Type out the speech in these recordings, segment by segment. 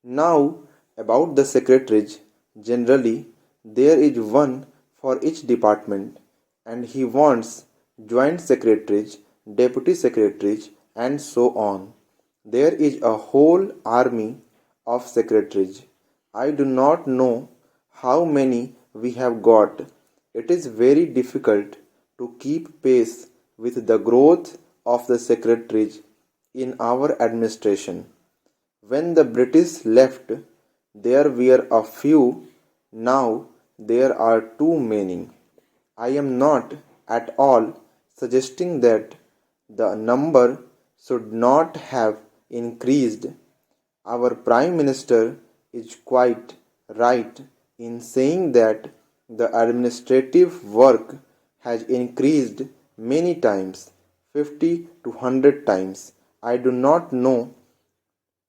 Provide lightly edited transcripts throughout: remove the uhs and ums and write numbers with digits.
Now, about the secretaries, generally there is one for each department, and he wants joint secretaries, deputy secretaries, and so on. There is a whole army of secretaries. I do not know how many we have got. It is very difficult to keep pace with the growth of the secretaries in our administration. When the British left, there were a few, now there are too many. I am not at all suggesting that the number should not have increased. Our Prime Minister is quite right in saying that the administrative work has increased many times, 50 to 100 times. I do not know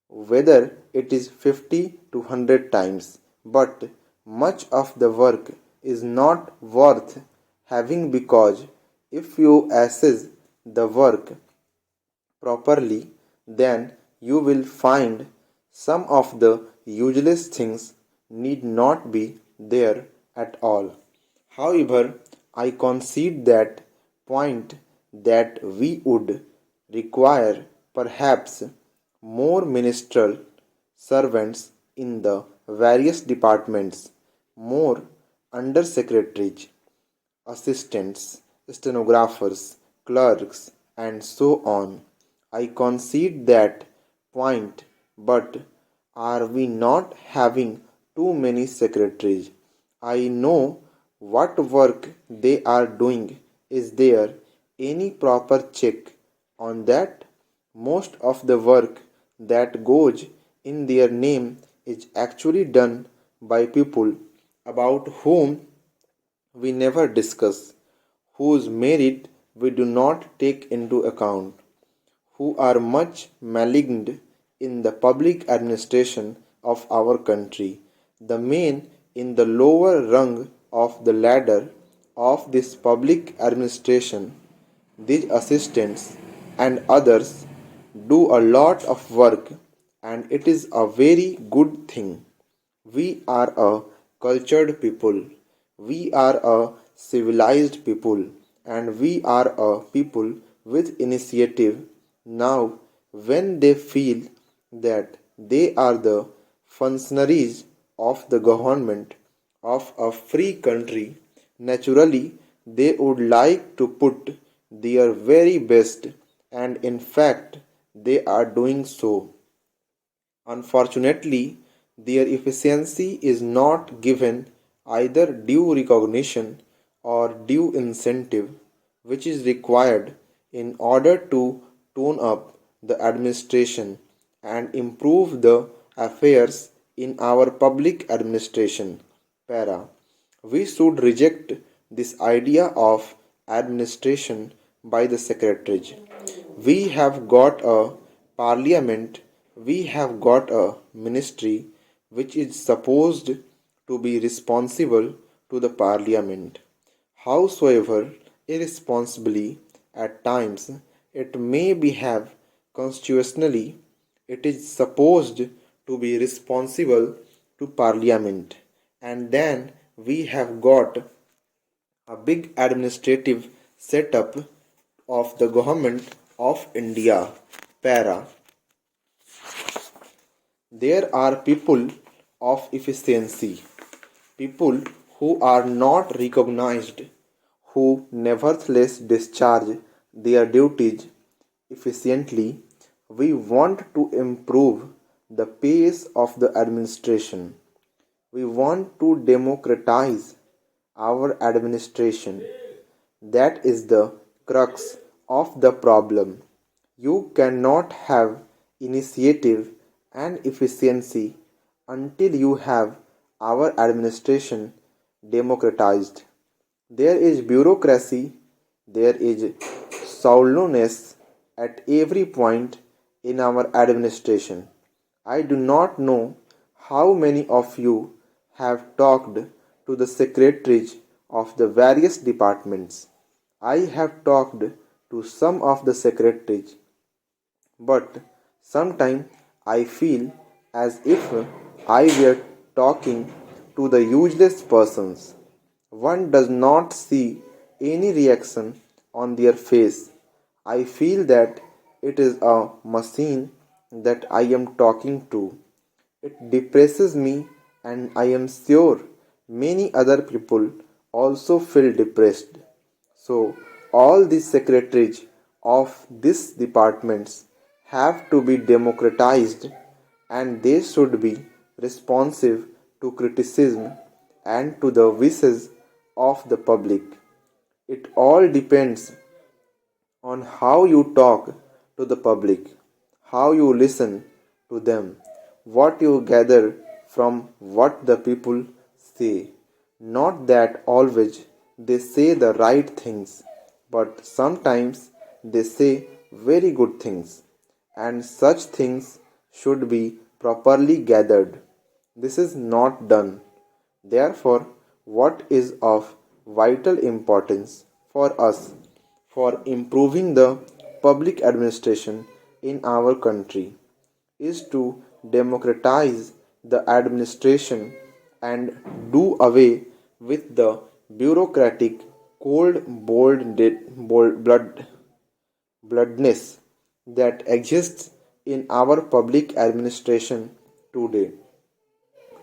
whether it is 50 to 100 times, but much of the work is not worth having because if you assess the work properly, then you will find some of the useless things need not be there at all. However, I concede that point that we would require perhaps more ministerial servants in the various departments, more undersecretaries, assistants, stenographers, clerks, and so on. I concede that point, but are we not having too many secretaries? I know what work they are doing. Is there any proper check on that? Most of the work that goes in their name is actually done by people about whom we never discuss, whose merit we do not take into account, who are much maligned in the public administration of our country. The men in the lower rung of the ladder of this public administration, these assistants and others, do a lot of work, and it is a very good thing. We are a cultured people, we are a civilized people, and we are a people with initiative. Now, when they feel that they are the functionaries of the government of a free country, naturally they would like to put their very best, and in fact, they are doing so. Unfortunately, their efficiency is not given either due recognition or due incentive, which is required in order to tone up the administration and improve the affairs in our public administration. Para. We should reject this idea of administration by the secretaries. We have got a parliament, we have got a ministry which is supposed to be responsible to the parliament. Howsoever irresponsibly at times it may behave constitutionally, it is supposed to be responsible to parliament. And then we have got a big administrative setup of the government of India. Para. There are people of efficiency, people who are not recognized, who nevertheless discharge their duties efficiently. We want to improve the pace of the administration. We want to democratize our administration. That is the crux of the problem. You cannot have initiative and efficiency until you have our administration democratized. There is bureaucracy, there is shallowness at every point in our administration. I do not know how many of you have talked to the secretaries of the various departments. I have talked to some of the secretaries, but sometimes I feel as if I were talking to the useless persons. One does not see any reaction on their face. I feel that it is a machine that I am talking to. It depresses me, and I am sure many other people also feel depressed. So, all the secretaries of these departments have to be democratized and they should be responsive to criticism and to the wishes of the public. It all depends on how you talk to the public, how you listen to them, what you gather from what the people say. Not that always they say the right things, but sometimes they say very good things, and such things should be properly gathered. This is not done. Therefore, what is of vital importance for us for improving the public administration in our country is to democratize the administration and do away with the bureaucratic cold bloodness that exists in our public administration today.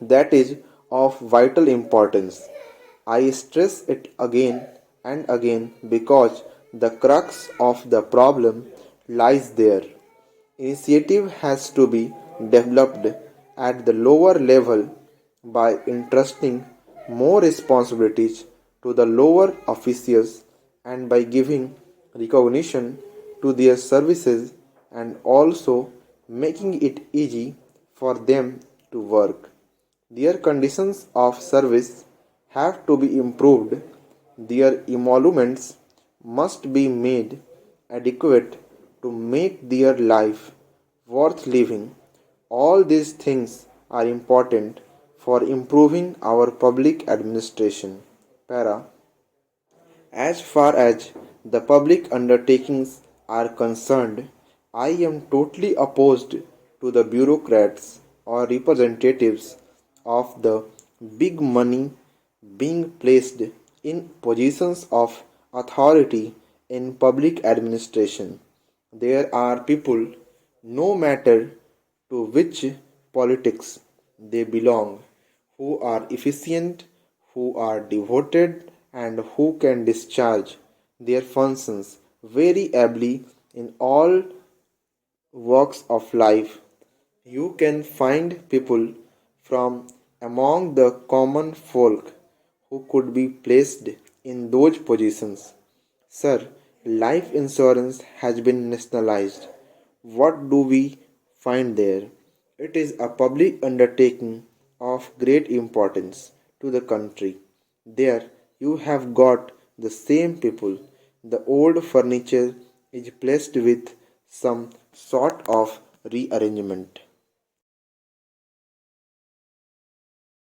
That is of vital importance. I stress it again and again because the crux of the problem lies there. Initiative has to be developed at the lower level by entrusting more responsibilities to the lower officials and by giving recognition to their services and also making it easy for them to work. Their conditions of service have to be improved. Their emoluments must be made adequate to make their life worth living. All these things are important for improving our public administration. Para. As far as the public undertakings are concerned, I am totally opposed to the bureaucrats or representatives of the big money being placed in positions of authority in public administration. There are people, no matter to which politics they belong, who are efficient, who are devoted, and who can discharge their functions very ably in all walks of life. You can find people from among the common folk who could be placed in those positions. Sir, life insurance has been nationalized. What do we find there? It is a public undertaking of great importance to the country. There you have got the same people. The old furniture is placed with some sort of rearrangement.